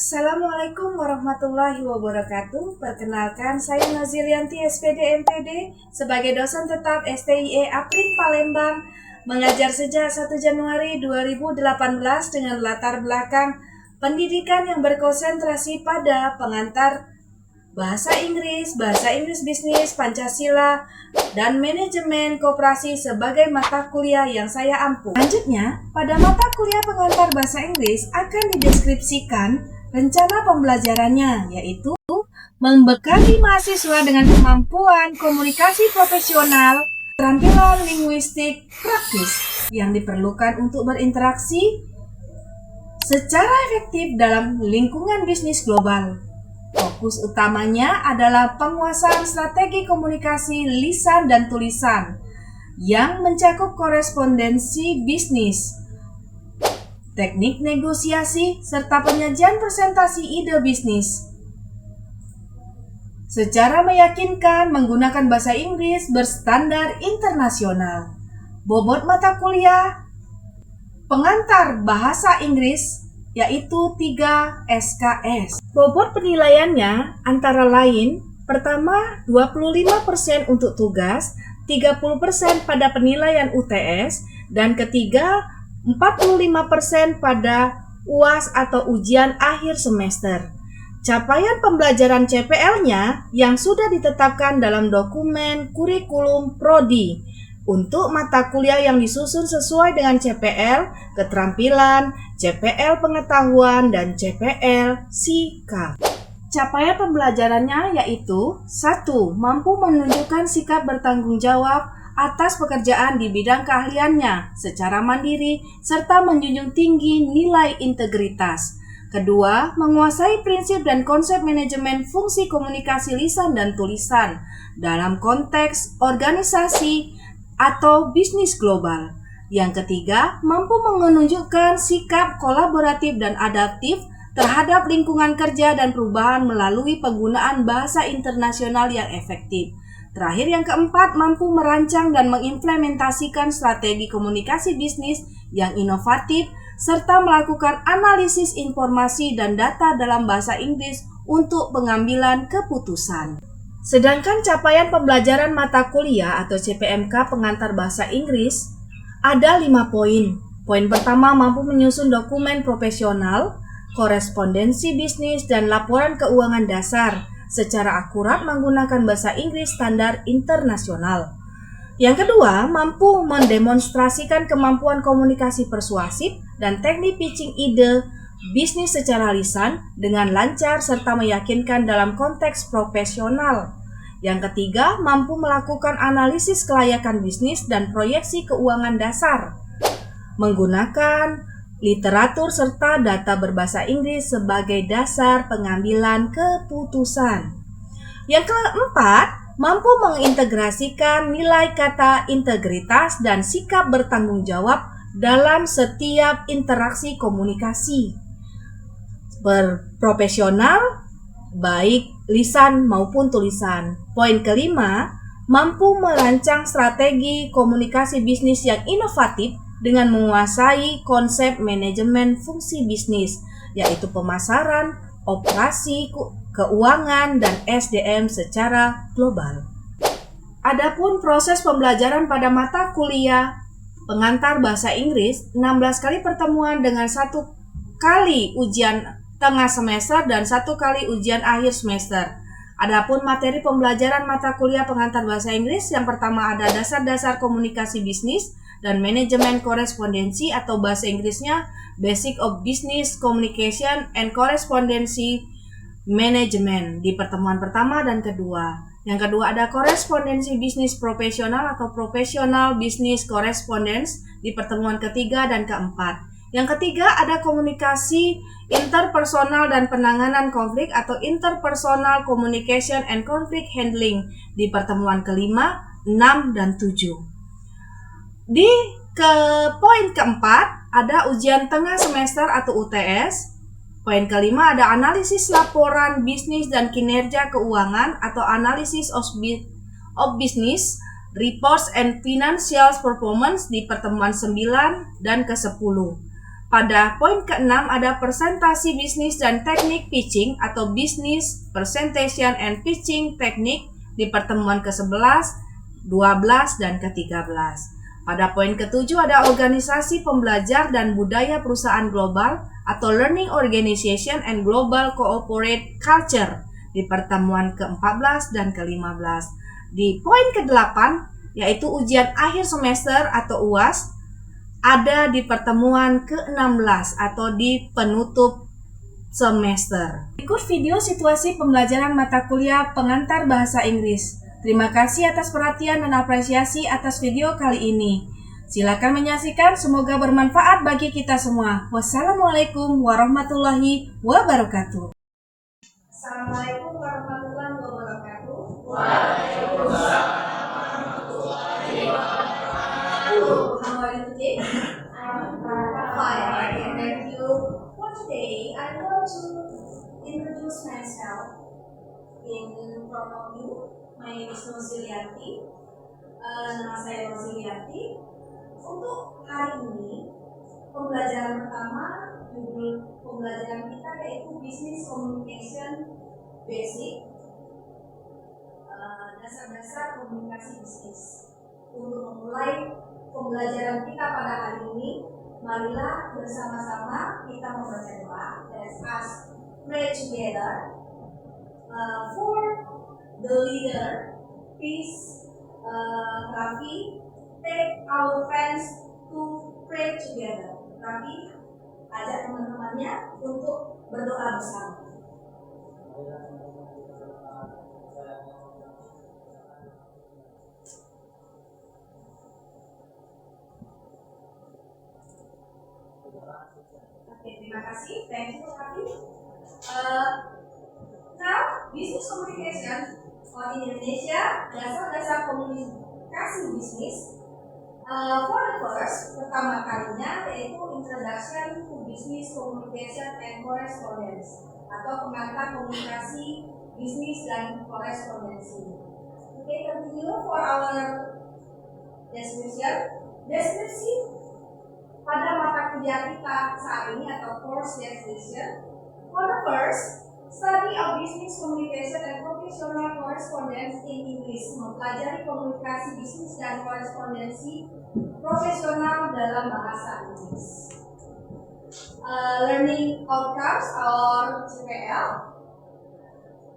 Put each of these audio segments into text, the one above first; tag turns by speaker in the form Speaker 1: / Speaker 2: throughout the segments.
Speaker 1: Assalamualaikum warahmatullahi wabarakatuh. Perkenalkan, saya Nazilianti SPD MPD sebagai dosen tetap STIE Aprin Palembang, mengajar sejak 1 Januari 2018 dengan latar belakang pendidikan yang berkonsentrasi pada pengantar bahasa Inggris bisnis, Pancasila, dan manajemen koperasi sebagai mata kuliah yang saya ampu. Selanjutnya, pada mata kuliah pengantar bahasa Inggris akan dideskripsikan rencana pembelajarannya, yaitu membekali mahasiswa dengan kemampuan komunikasi profesional, keterampilan linguistik praktis yang diperlukan untuk berinteraksi secara efektif dalam lingkungan bisnis global. Fokus utamanya adalah penguasaan strategi komunikasi lisan dan tulisan yang mencakup korespondensi bisnis, teknik negosiasi, serta penyajian presentasi ide bisnis secara meyakinkan menggunakan bahasa Inggris berstandar internasional. Bobot mata kuliah pengantar bahasa Inggris yaitu 3 SKS. Bobot penilaiannya antara lain, pertama 25% untuk tugas, 30% pada penilaian UTS, dan ketiga 45% pada UAS atau ujian akhir semester. Capaian pembelajaran CPL-nya yang sudah ditetapkan dalam dokumen kurikulum prodi untuk mata kuliah yang disusun sesuai dengan CPL keterampilan, CPL pengetahuan, dan CPL sikap. Capaian pembelajarannya yaitu 1. Mampu menunjukkan sikap bertanggung jawab atas pekerjaan di bidang keahliannya secara mandiri serta menjunjung tinggi nilai integritas. Kedua, menguasai prinsip dan konsep manajemen fungsi komunikasi lisan dan tulisan dalam konteks organisasi atau bisnis global. Yang ketiga, mampu menunjukkan sikap kolaboratif dan adaptif terhadap lingkungan kerja dan perubahan melalui penggunaan bahasa internasional yang efektif. Terakhir, yang keempat, mampu merancang dan mengimplementasikan strategi komunikasi bisnis yang inovatif serta melakukan analisis informasi dan data dalam bahasa Inggris untuk pengambilan keputusan. Sedangkan capaian pembelajaran mata kuliah atau CPMK pengantar bahasa Inggris ada 5 poin. Poin pertama, mampu menyusun dokumen profesional, korespondensi bisnis, dan laporan keuangan dasar secara akurat menggunakan bahasa Inggris standar internasional. Yang kedua, mampu mendemonstrasikan kemampuan komunikasi persuasif dan teknik pitching ide bisnis secara lisan dengan lancar serta meyakinkan dalam konteks profesional. Yang ketiga, mampu melakukan analisis kelayakan bisnis dan proyeksi keuangan dasar menggunakan literatur serta data berbahasa Inggris sebagai dasar pengambilan keputusan. Yang keempat, mampu mengintegrasikan nilai kata integritas dan sikap bertanggung jawab dalam setiap interaksi komunikasi berprofesional, baik lisan maupun tulisan. Poin kelima, mampu merancang strategi komunikasi bisnis yang inovatif dengan menguasai konsep manajemen fungsi bisnis, yaitu pemasaran, operasi, keuangan, dan SDM secara global. Adapun proses pembelajaran pada mata kuliah pengantar bahasa Inggris, 16 kali pertemuan dengan 1 kali ujian tengah semester dan 1 kali ujian akhir semester. Adapun materi pembelajaran mata kuliah pengantar bahasa Inggris, yang pertama ada dasar-dasar komunikasi bisnis dan manajemen korespondensi atau bahasa Inggrisnya Basic of Business Communication and Correspondency Management di pertemuan pertama dan kedua. Yang kedua ada korespondensi bisnis profesional atau Professional Business Correspondence di pertemuan ketiga dan keempat. Yang ketiga ada komunikasi interpersonal dan penanganan konflik atau Interpersonal Communication and Conflict Handling di pertemuan kelima, 6, dan 7. Di poin keempat ada ujian tengah semester atau UTS. Poin kelima ada analisis laporan bisnis dan kinerja keuangan atau Analysis of Business Reports and Financial Performance di pertemuan 9 dan ke-10. Pada poin ke-6 ada presentasi bisnis dan teknik pitching atau business presentation and pitching technique di pertemuan ke-11, 12, dan ke-13. Pada poin ke-7 ada organisasi pembelajar dan budaya perusahaan global atau learning organization and global corporate culture di pertemuan ke-14 dan ke-15. Di poin ke-8 yaitu ujian akhir semester atau UAS ada di pertemuan ke-16 atau di penutup semester. Berikut video situasi pembelajaran mata kuliah pengantar bahasa Inggris. Terima kasih atas perhatian dan apresiasi atas video kali ini. Silakan menyaksikan, semoga bermanfaat bagi kita semua. Wassalamualaikum warahmatullahi wabarakatuh. Assalamualaikum warahmatullahi wabarakatuh. Waalaikumsalam warahmatullahi wabarakatuh. How are you today? I'm fine. Thank you. For today, I want to introduce myself in front of you. My name is Nozilianti. Nama saya Nozilianti. Untuk hari ini, pembelajaran pertama, judul pembelajaran kita yaitu Business Communication Basic, dasar-dasar komunikasi bisnis. Untuk memulai pembelajaran kita pada hari ini, marilah bersama-sama kita membaca doa. Let us pray together. For the leader, please, Raffi, take our friends to pray together. Raffi, ajak teman-temannya untuk berdoa bersama. Oke, terima kasih. Thank you, Raffi. Now, business communication in Indonesia, dasar-dasar komunikasi bisnis. For the first, pertama kalinya yaitu Introduction to Business Communication and Correspondence atau pengantar komunikasi bisnis dan korespondensi. Okay, continue for our description. Deskripsi pada mata kuliah kita saat ini atau course description. For the first, study of business communication and professional correspondence in English, mempelajari komunikasi bisnis dan korespondensi profesional dalam bahasa Inggris. Learning outcomes or CPL,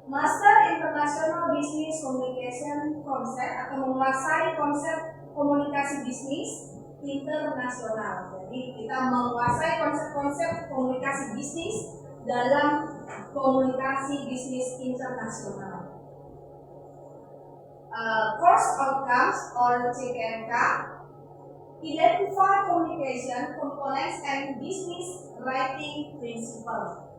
Speaker 1: Master International Business Communication Concept atau menguasai konsep komunikasi bisnis internasional. Jadi kita menguasai konsep-konsep komunikasi bisnis dalam komunikasi bisnis internasional. Course outcomes or CKMK, identify communication components and business writing principle.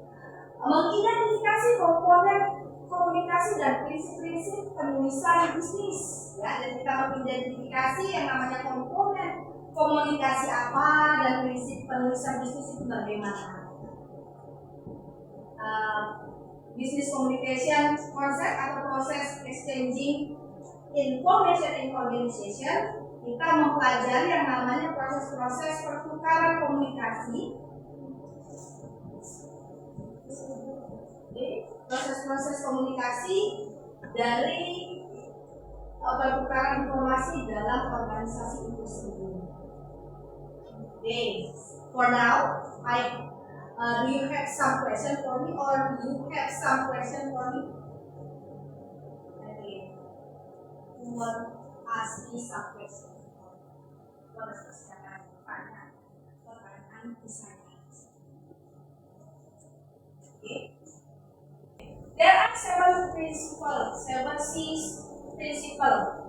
Speaker 1: Mengidentifikasi komponen komunikasi dan prinsip-prinsip penulisan bisnis. Ya, dan kita mengidentifikasi yang namanya komponen komunikasi apa dan prinsip penulisan bisnis itu bagaimana. Business communication concept atau proses exchanging information in organization, kita mempelajari yang namanya proses-proses pertukaran komunikasi. Proses-proses komunikasi dari pertukaran informasi dalam organisasi itu sendiri. Okay, for now, do you have some question for me, or do you have some question for me? Okay, who will ask me some question? Boleh silakan pertanyaan bisa. Okay. There are seven C's principle.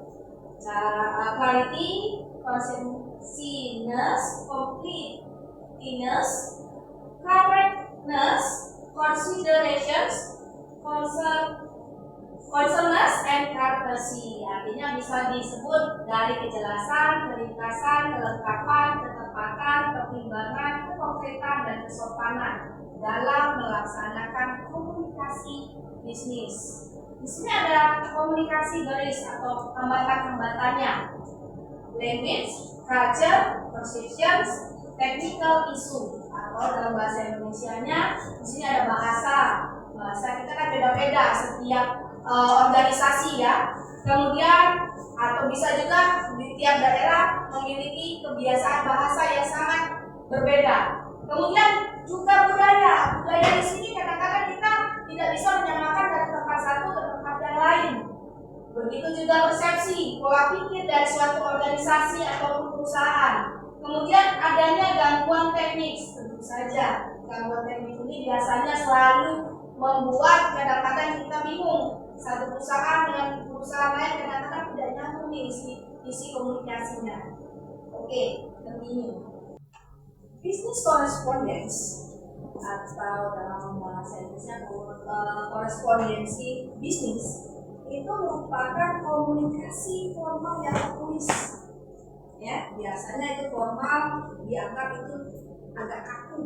Speaker 1: Clarity, conciseness, completeness, correctness, considerations, concerness, and courtesy. Artinya bisa disebut dari kejelasan, keringkasan, kelengkapan, ketepatan, pertimbangan, kekonkretan, dan kesopanan dalam melaksanakan komunikasi bisnis. Di sini ada komunikasi baris atau hambatan-hambatannya. Language, culture, perceptions, technical issue Kalau dalam bahasa Indonesianya, di sini ada bahasa. Bahasa kita kan beda-beda setiap organisasi ya. Kemudian atau bisa juga di tiap daerah memiliki kebiasaan bahasa yang sangat berbeda. Kemudian juga budaya. Budaya di sini kadang-kadang kita tidak bisa menyamakan dari tempat satu ke tempat yang lain. Begitu juga persepsi, pola pikir dari suatu organisasi atau perusahaan. Kemudian adanya gangguan teknis, tentu saja. Gangguan teknis ini biasanya selalu membuat kadang-kadang kita bingung. Satu perusahaan dengan perusahaan lain kadang-kadang tidak nyambung nih isi komunikasinya. Oke, continue. Business correspondence atau dalam bahasa Inggrisnya korespondensi bisnis itu merupakan komunikasi formal yang tertulis. Ya, biasanya itu formal dianggap itu agak kaku,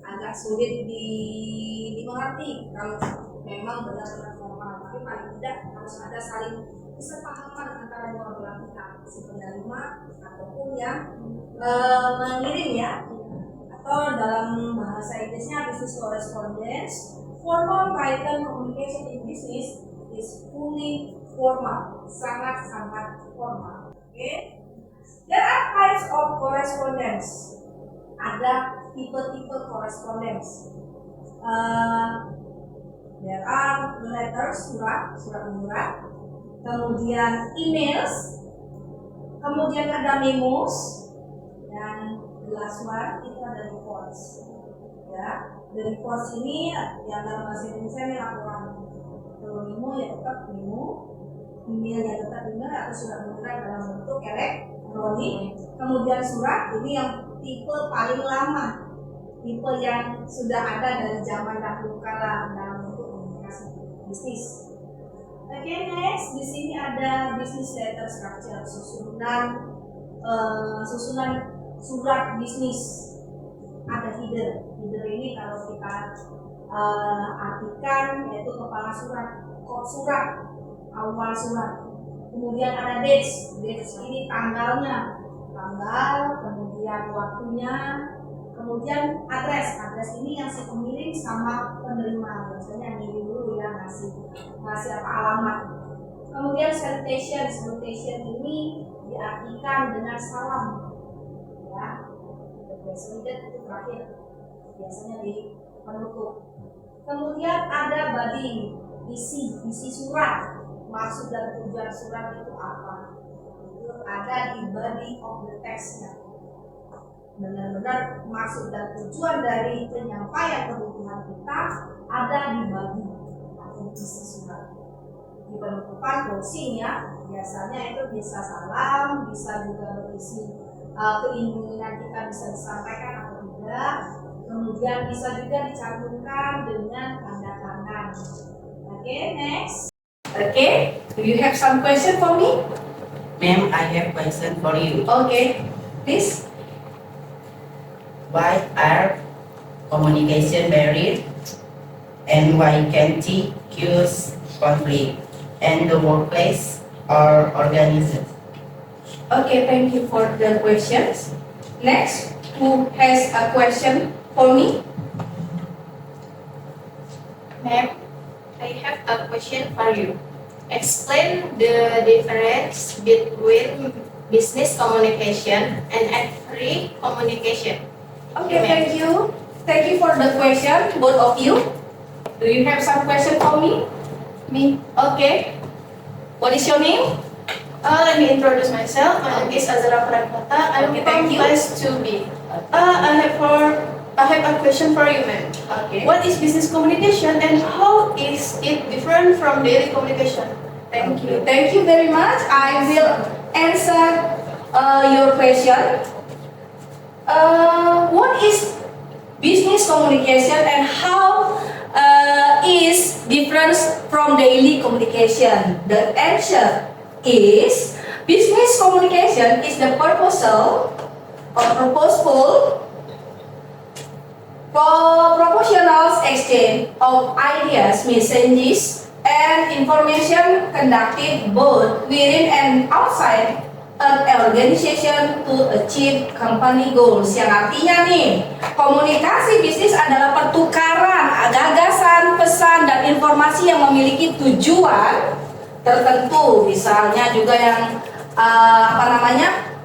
Speaker 1: agak sulit dimengerti kalau memang benar-benar formal. Tapi paling tidak harus ada saling kesepahaman antara dua belah pihak, si penerima ataupun yang mengirim ya. Atau dalam bahasa Inggrisnya business correspondence, formal written communication in business is fully formal, sangat-sangat formal. Okay? There are types of correspondence. Ada tipe-tipe correspondence. There are letters, surat menyurat. Kemudian emails. Kemudian ada memos. Dan the last one itu ada reports. Ya, the reports ini yang dalam bahasa Indonesia ini laporan. Kalau memo ya tetap memo, email ya tetap email atau surat menyurat dalam bentuk elektronik. Kemudian surat ini yang tipe paling lama, tipe yang sudah ada dari zaman dahulu kala dalam bentuk komunikasi bisnis. Oke, next di sini ada business letter structure, susunan surat bisnis. Ada header. Header ini kalau kita artikan yaitu kepala surat, kod surat, awal surat. Kemudian ada dates. Dates ini tanggalnya, kemudian waktunya, kemudian address. Address ini yang si pemilik sama penerima. Biasanya ngirim dulu ya, ngasih apa alamat. Kemudian salutation. Salutation ini diartikan dengan salam. Ya. Salutation itu terakhir. Biasanya di penutup. Kemudian ada body, isi surat, maksud dan tujuan surat itu apa? Itu ada di body of the text-nya. Benar-benar maksud dan tujuan dari penyampaian kebutuhan kita ada di body atau isi surat. Di penutupan closing ya, biasanya itu bisa salam, bisa juga berisi keinginan kita bisa disampaikan atau tidak. Kemudian bisa juga dicantumkan dengan tanda tangan. Okay, next. Okay, do you have some question for me?
Speaker 2: Ma'am, I have question for you.
Speaker 1: Okay, please.
Speaker 2: Why are communication barrier and why can't it cause conflict in the workplace or organization?
Speaker 1: Okay, thank you for the questions. Next, who has a question for me?
Speaker 3: Ma'am, I have a question for you. Explain the difference between business communication and free communication.
Speaker 1: Okay, thank you. Thank you for the question, both of you. Do you have some question for me?
Speaker 3: Me?
Speaker 1: Okay. What is your name?
Speaker 3: Let me introduce myself. My name is Azra Pratata. I'm
Speaker 1: Okay,
Speaker 3: from
Speaker 1: thank you.
Speaker 3: class 2B. I have a question for you, ma'am.
Speaker 1: Okay.
Speaker 3: What is business communication and how is it different from daily communication?
Speaker 1: Thank you. Thank you very much. I will answer your question. What is business communication and how is different from daily communication? The answer is business communication is the purposeful proportional exchange of ideas, messages, and information conducted both within and outside an organization to achieve company goals. Yang artinya nih,
Speaker 4: Komunikasi bisnis adalah pertukaran gagasan, pesan, dan informasi yang memiliki tujuan tertentu. Misalnya juga yang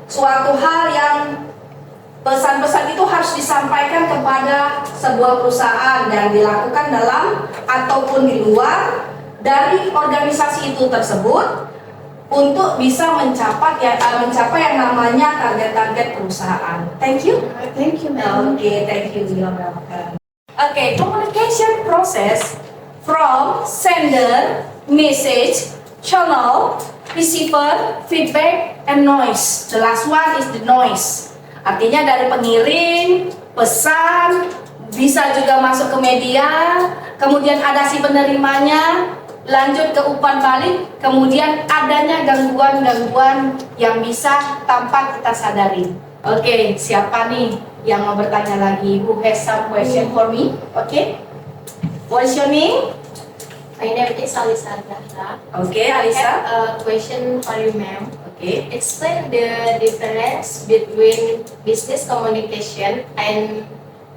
Speaker 4: suatu hal yang pesan-pesan itu harus disampaikan kepada sebuah perusahaan dan dilakukan dalam ataupun di luar dari organisasi itu tersebut untuk bisa mencapai yang namanya target-target perusahaan. Thank you.
Speaker 3: Thank you, ma'am.
Speaker 4: Okay, thank you. You're welcome. Okay, communication process from sender, message, channel, receiver, feedback, and noise. The last one is the noise. Artinya dari pengirim, pesan, bisa juga masuk ke media, kemudian ada si penerimanya, lanjut ke umpan balik, kemudian adanya gangguan-gangguan yang bisa tanpa kita sadari. Oke, siapa nih yang mau bertanya lagi? Who has some question for me? Oke, what's your name?
Speaker 5: My name is Alisa Zahra.
Speaker 4: Oke,
Speaker 5: I
Speaker 4: Alisa.
Speaker 5: have a question for you, ma'am.
Speaker 4: Oke.
Speaker 5: Explain the difference between business communication and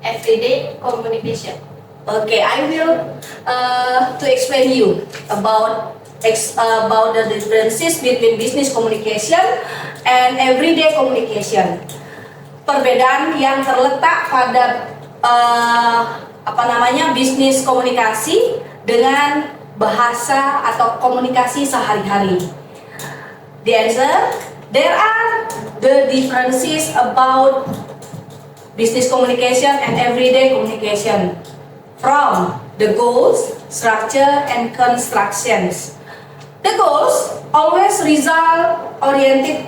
Speaker 5: everyday communication.
Speaker 4: Okay, I will to explain you about the differences between business communication and everyday communication. Perbedaan yang terletak pada bisnis komunikasi dengan bahasa atau komunikasi sehari-hari. The answer, there are the differences about business communication and everyday communication. From the goals, structure, and constructions. The goals always result oriented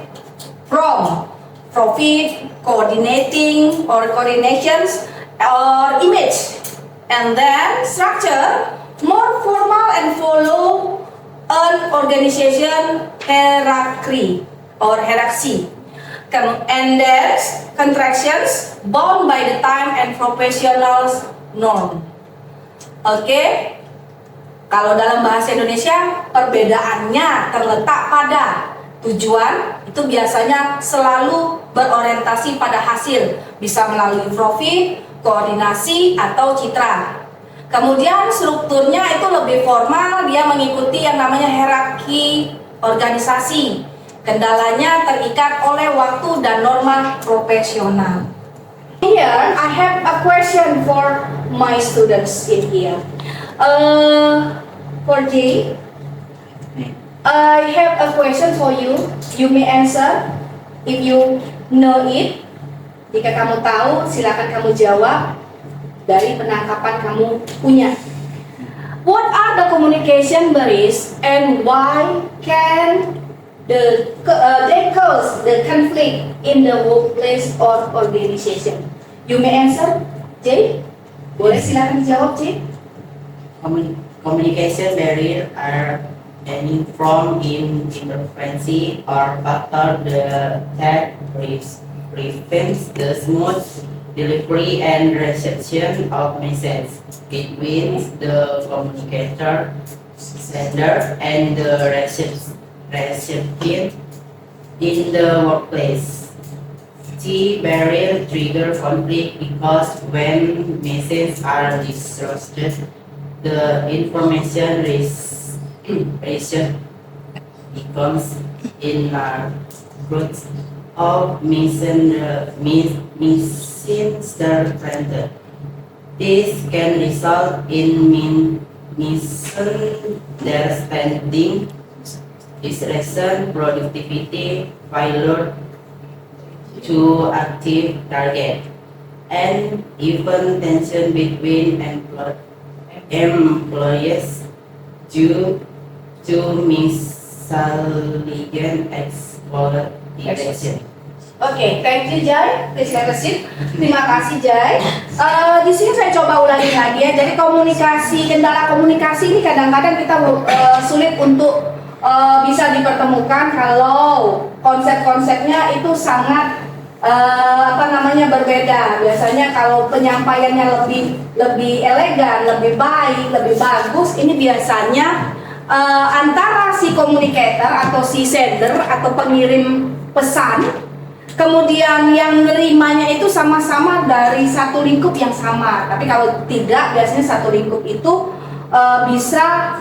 Speaker 4: from profit, coordinating or coordinations, or image. And then structure, more formal and follow an organization hierarchy or hierarchy. And then contractions bound by the time and professionals norm. Oke, kalau dalam bahasa Indonesia perbedaannya terletak pada tujuan, itu biasanya selalu berorientasi pada hasil, bisa melalui profit, koordinasi, atau citra. Kemudian strukturnya itu lebih formal, dia mengikuti yang namanya hierarki organisasi. Kendalanya terikat oleh waktu dan norma profesional. Here, I have a question for my students in here. For J, I have a question for you. You may answer if you know it. Jika kamu tahu, silakan kamu jawab dari penangkapan kamu punya. What are the communication barriers and why can they cause the conflict in the workplace or organization? You may answer, Jay. Boleh silakan dijawab, Jay.
Speaker 2: Communication barrier are any from interference or factor that prevents the smooth delivery and reception of message between the communicator, sender, and the recipient in the workplace. The barrier trigger conflict because when messages are disrupted, the information received becomes in a group of misinterpreted. This can result in misunderstanding, distraction, productivity, failure to achieve target, and even tension between employees due to misleading exploitation.
Speaker 4: Oke, thank you Jai. Please have a seat. Terima kasih Jai. Di sini saya coba ulangi lagi ya. Jadi kendala komunikasi ini kadang-kadang kita sulit untuk bisa dipertemukan kalau konsep-konsepnya itu sangat berbeda. Biasanya kalau penyampaiannya lebih elegan, lebih baik, lebih bagus, ini biasanya antara si communicator atau si sender atau pengirim pesan kemudian yang menerimanya itu sama-sama dari satu lingkup yang sama. Tapi kalau tidak, biasanya satu lingkup itu bisa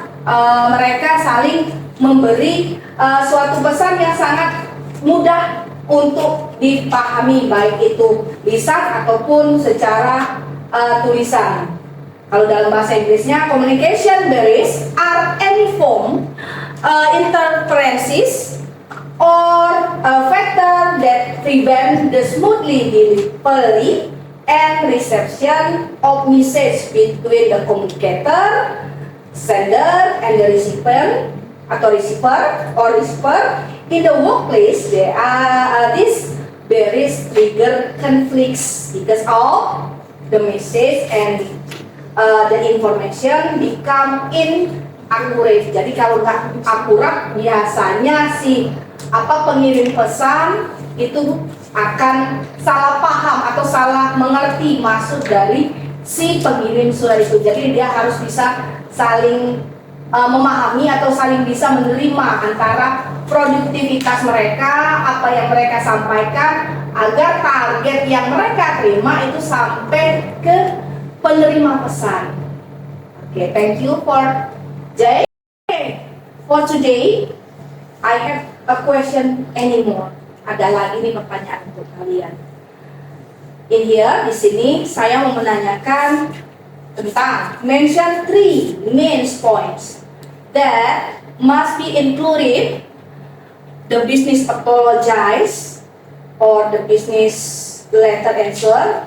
Speaker 4: mereka saling memberi suatu pesan yang sangat mudah untuk dipahami, baik itu lisan ataupun secara tulisan. Kalau dalam bahasa Inggrisnya, communication barriers are any form, interferences or a factor that prevent the smoothly delivery and reception of message between the communicator, sender, and the recipient atau receiver or receiver. In the workplace, these barriers trigger conflicts because of the message and the information become inaccurate. Jadi kalau nggak akurat, biasanya si pengirim pesan itu akan salah paham atau salah mengerti maksud dari si pengirim surat itu. Jadi dia harus bisa saling memahami atau saling bisa menerima antara produktivitas mereka, apa yang mereka sampaikan, agar target yang mereka terima itu sampai ke penerima pesan. Okay, thank you for Jay. For today, I have a question anymore. Ada lagi nih pertanyaan untuk kalian. In here, di sini saya mau menanyakan tentang mention 3 main points that must be included: the business apologize or the business letter answer,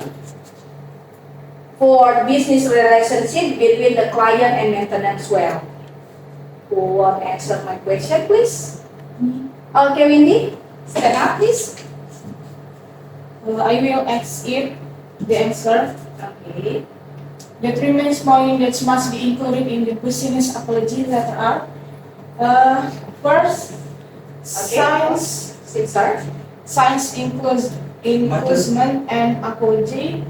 Speaker 4: for business relationship between the client and maintenance well. Who will answer my question, please? Okay, Windy, stand up, please.
Speaker 3: I will ask it the answer.
Speaker 4: Okay.
Speaker 3: The 3 main points that must be included in the business apology letter are first, signs.
Speaker 4: Sir.
Speaker 3: Signs inclusion and apology.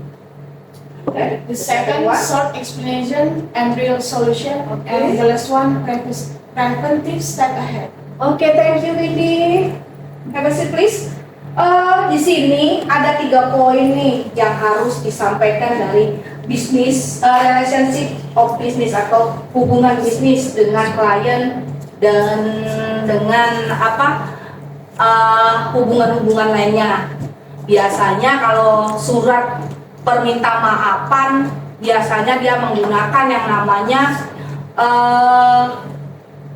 Speaker 4: Okay.
Speaker 3: The second,
Speaker 4: one.
Speaker 3: short explanation and real solution.
Speaker 4: Okay.
Speaker 3: And the last one, preventive step ahead.
Speaker 4: Okay, thank you, Windy. Have a seat, please. Di sini ada 3 poin nih yang harus disampaikan dari bisnis relationship of business atau hubungan bisnis dengan klien dan dengan hubungan-hubungan lainnya. Biasanya kalau surat perminta maafan, biasanya dia menggunakan yang namanya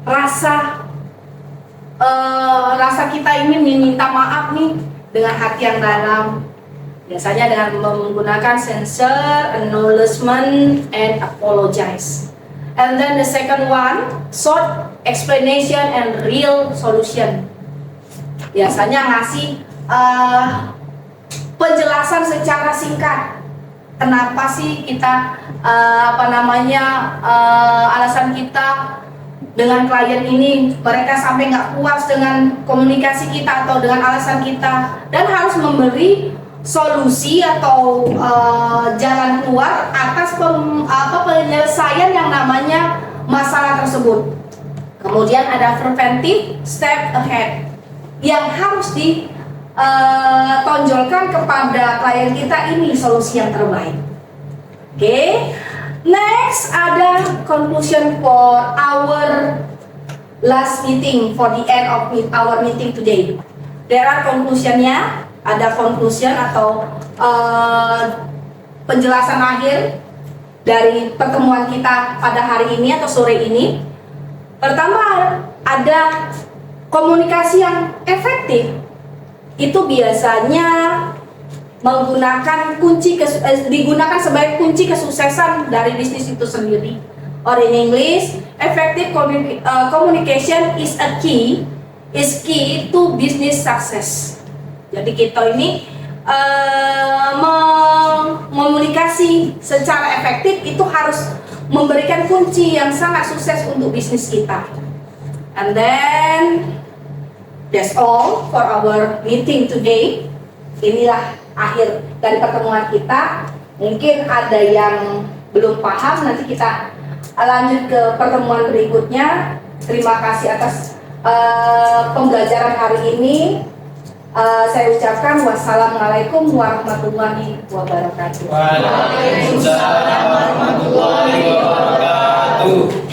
Speaker 4: rasa kita ingin meminta maaf nih dengan hati yang dalam. Biasanya dengan menggunakan sincere, acknowledgement, and apologize. And then the second one, short explanation and real solution. Biasanya ngasih penjelasan secara singkat. Kenapa sih kita alasan kita dengan klien ini, mereka sampai nggak puas dengan komunikasi kita atau dengan alasan kita, dan harus memberi solusi atau jalan keluar atas penyelesaian yang namanya masalah tersebut. Kemudian ada preventive step ahead yang harus ditonjolkan kepada klien kita, ini solusi yang terbaik. Oke. Next ada conclusion for our last meeting, for the end of our meeting today. There are conclusionnya, ada conclusion atau penjelasan akhir dari pertemuan kita pada hari ini atau sore ini. Pertama, ada komunikasi yang efektif. Itu biasanya digunakan sebagai kunci kesuksesan dari bisnis itu sendiri. Or in English, effective communication is key to business success. Jadi kita ini komunikasi secara efektif itu harus memberikan kunci yang sangat sukses untuk bisnis kita. And then that's all for our meeting today. Inilah akhir dari pertemuan kita. Mungkin ada yang belum paham, nanti kita lanjut ke pertemuan berikutnya. Terima kasih atas pembelajaran hari ini. Saya ucapkan wassalamualaikum warahmatullahi wabarakatuh.
Speaker 6: Waalaikumsalam warahmatullahi wabarakatuh.